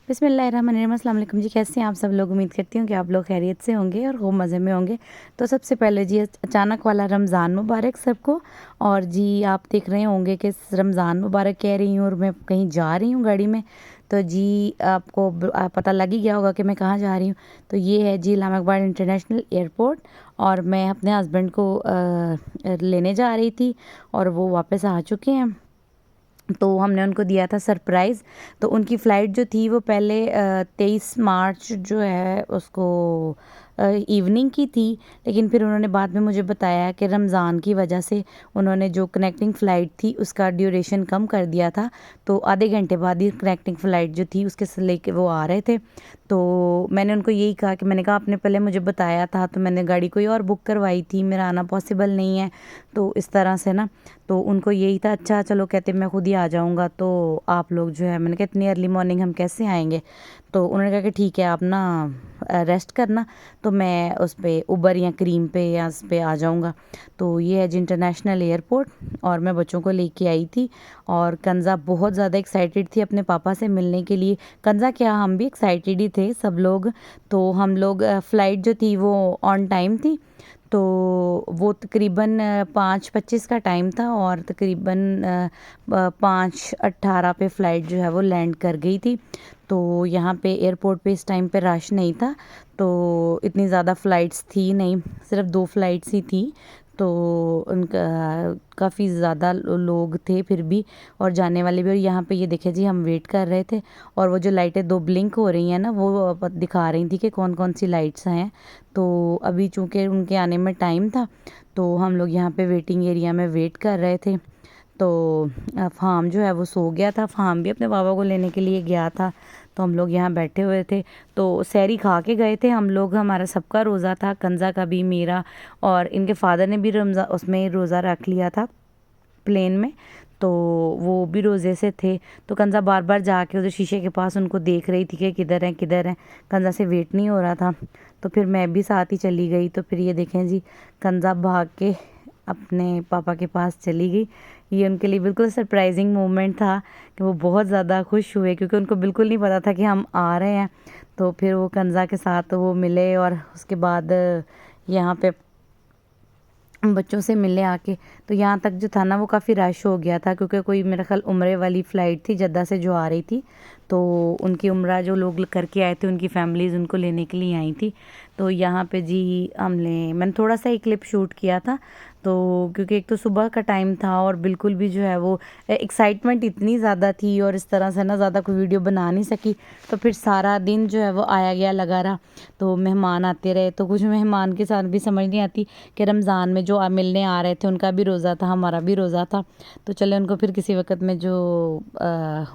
बिस्मिल्लाहिर्रहमानिर्रहीम। अस्सलाम वालेकुम जी, कैसे हैं आप सब लोग। उम्मीद करती हूँ कि आप लोग खैरियत से होंगे और खूब मज़े में होंगे। तो सबसे पहले जी अचानक वाला रमज़ान मुबारक सबको। और जी आप देख रहे होंगे कि रमज़ान मुबारक कह रही हूँ और मैं कहीं जा रही हूँ गाड़ी में। तो जी आपको पता लग ही गया होगा कि मैं कहाँ जा रही हूँ। तो ये है जी इस्लाम आबाद इंटरनेशनल एयरपोर्ट। और मैं अपने हस्बैंड को लेने जा रही थी और वो वापस आ चुके हैं। तो हमने उनको दिया था सरप्राइज़। तो उनकी फ़्लाइट जो थी वो पहले 23 मार्च जो है उसको इवनिंग की थी। लेकिन फिर उन्होंने बाद में मुझे बताया कि रमज़ान की वजह से उन्होंने जो कनेक्टिंग फ़्लाइट थी उसका ड्यूरेशन कम कर दिया था। तो आधे घंटे बाद ही कनेक्टिंग फ़्लाइट जो थी उसके लेके वो आ रहे थे। तो मैंने उनको यही कहा कि मैंने कहा आपने पहले मुझे बताया था तो मैंने गाड़ी कोई और बुक करवाई थी, मेरा आना पॉसिबल नहीं है। तो इस तरह से ना, तो उनको यही था अच्छा चलो, कहते मैं खुद ही आ जाऊँगा तो आप लोग जो है, मैंने कहा इतनी अर्ली मॉर्निंग हम कैसे आएंगे। तो उन्होंने कहा कि ठीक है आप ना रेस्ट करना, तो मैं उस पर उबर या क्रीम पे या उस पर आ जाऊँगा। तो ये है जी इंटरनेशनल एयरपोर्ट और मैं बच्चों को लेके आई थी। और कंज़ा बहुत ज़्यादा एक्साइटेड थी अपने पापा से मिलने के लिए। कंज़ा क्या, हम भी एक्साइटेड ही थे सब लोग। तो हम लोग फ़्लाइट जो थी वो ऑन टाइम थी। तो वो तकरीबन 5:25 का टाइम था और तकरीबन 5:18 पे फ़्लाइट जो है वो लैंड कर गई थी। तो यहाँ पे एयरपोर्ट पे इस टाइम पे रश नहीं था। तो इतनी ज़्यादा फ़्लाइट्स थी नहीं, सिर्फ 2 फ़्लाइट्स ही थी। तो उनका काफ़ी ज़्यादा लोग थे फिर भी, और जाने वाले भी। और यहाँ पे ये देखे जी हम वेट कर रहे थे और वो जो लाइटें 2 ब्लिंक हो रही हैं ना वो दिखा रही थी कि कौन कौन सी लाइट्स हैं। तो अभी चूँकि उनके आने में टाइम था तो हम लोग यहाँ पे वेटिंग एरिया में वेट कर रहे थे। तो फ़ाहम जो है वो सो गया था, फ़ाहम भी अपने बाबा को लेने के लिए गया था। तो हम लोग यहाँ बैठे हुए थे। तो सहरी खा के गए थे हम लोग, हमारा सबका रोज़ा था, कंज़ा का भी, मेरा, और इनके फादर ने भी रमज़ा उसमें रोज़ा रख लिया था प्लेन में। तो वो भी रोज़े से थे। तो कंज़ा बार बार जाके उधर शीशे के पास उनको देख रही थी कि किधर हैं किधर हैं। कंज़ा से वेट नहीं हो रहा था। तो फिर मैं भी साथ ही चली गई। तो फिर ये देखें जी कंज़ा भाग के अपने पापा के पास चली गई। ये उनके लिए बिल्कुल सरप्राइजिंग मोमेंट था कि वो बहुत ज़्यादा खुश हुए क्योंकि उनको बिल्कुल नहीं पता था कि हम आ रहे हैं। तो फिर वो कंज़ा के साथ वो मिले और उसके बाद यहाँ पे बच्चों से मिले आके। तो यहाँ तक जो था ना वो काफ़ी रश हो गया था क्योंकि कोई मेरा ख्याल उम्रे वाली फ़्लाइट थी जद्दा से जो आ रही थी। तो उनकी उम्रा जो लोग करके आए थे उनकी फैमिलीज़ उनको लेने के लिए आई थी। तो यहाँ पे जी मैंने थोड़ा सा एक क्लिप शूट किया था। तो क्योंकि एक तो सुबह का टाइम था और बिल्कुल भी जो है वो एक्साइटमेंट इतनी ज़्यादा थी और इस तरह से ना ज़्यादा कोई वीडियो बना नहीं सकी। तो फिर सारा दिन जो है वो आया गया लगा रहा। तो मेहमान आते रहे, तो कुछ मेहमान के साथ भी समझ नहीं आती कि रमज़ान में जो मिलने आ रहे थे उनका भी रोज़ा था, हमारा भी रोज़ा था। तो चले उनको फिर किसी वक्त में जो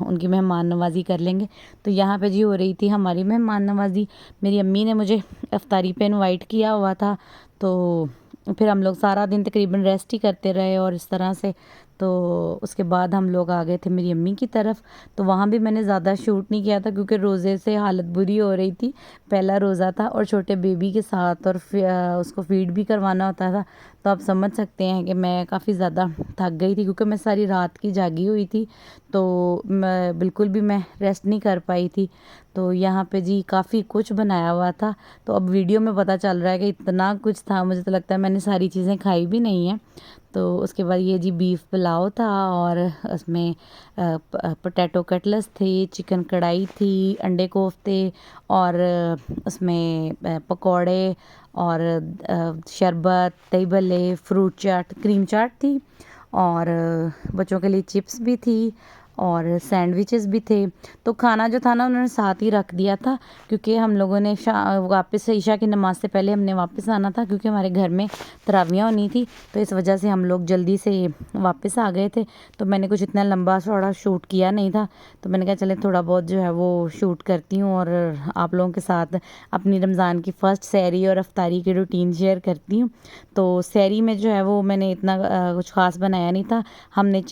उनकी मेहमान नवाज़ी कर लेंगे। तो यहाँ पे जी हो रही थी हमारी मेहमान नवाज़ी। मेरी अम्मी ने मुझे इफ्तारी पे इनवाइट किया हुआ था। तो फिर हम लोग सारा दिन तकरीबन रेस्ट ही करते रहे और इस तरह से। तो उसके बाद हम लोग आ गए थे मेरी अम्मी की तरफ। तो वहाँ भी मैंने ज़्यादा शूट नहीं किया था क्योंकि रोज़े से हालत बुरी हो रही थी। पहला रोज़ा था और छोटे बेबी के साथ, और उसको फीड भी करवाना होता था। तो आप समझ सकते हैं कि मैं काफ़ी ज़्यादा थक गई थी क्योंकि मैं सारी रात की जागी हुई थी। तो मैं बिल्कुल भी मैं रेस्ट नहीं कर पाई थी। तो यहाँ पे जी काफ़ी कुछ बनाया हुआ था। तो अब वीडियो में पता चल रहा है कि इतना कुछ था, मुझे तो लगता है मैंने सारी चीज़ें खाई भी नहीं हैं। तो उसके बाद ये जी बीफ पुलाव था और उसमें पोटैटो कटलेट्स थे, चिकन कढ़ाई थी, अंडे कोफ्ते, और उसमें पकौड़े, और शरबत, दही भल्ले, फ्रूट चाट, क्रीम चाट थी, और बच्चों के लिए चिप्स भी थी और सैंडविचेस भी थे। तो खाना जो था ना उन्होंने साथ ही रख दिया था क्योंकि हम लोगों ने वापस से ईशा की नमाज़ से पहले हमने वापस आना था क्योंकि हमारे घर में तरावियाँ होनी थी। तो इस वजह से हम लोग जल्दी से वापस आ गए थे। तो मैंने कुछ इतना लंबा चौड़ा शूट किया नहीं था। तो मैंने कहा चले थोड़ा बहुत जो है वो शूट करती हूँ और आप लोगों के साथ अपनी रमज़ान की फ़र्स्ट सहरी और अफ्तारी की रूटीन शेयर करती हूँ। तो सहरी में जो है वो मैंने इतना कुछ ख़ास बनाया नहीं था। हमने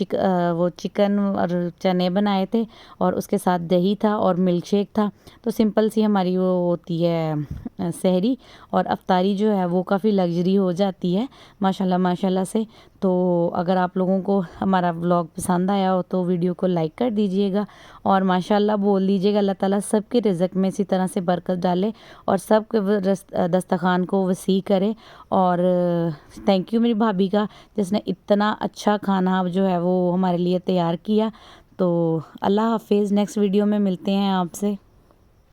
वो चिकन और चने बनाए थे और उसके साथ दही था और मिल्क शेक था। तो सिंपल सी हमारी वो होती है सहरी, और अफ्तारी जो है वो काफ़ी लग्जरी हो जाती है माशाल्लाह माशाल्लाह से। तो अगर आप लोगों को हमारा व्लॉग पसंद आया हो तो वीडियो को लाइक कर दीजिएगा और माशाल्लाह बोल दीजिएगा। अल्लाह ताला सबके रिज़्क़ में इसी तरह से बरकत डाले और सबके दस्तरखान को वसी करे। और थैंक यू मेरी भाभी का, जिसने इतना अच्छा खाना जो है वो हमारे लिए तैयार किया। तो अल्लाह हाफिज़, नेक्स्ट वीडियो में मिलते हैं आपसे।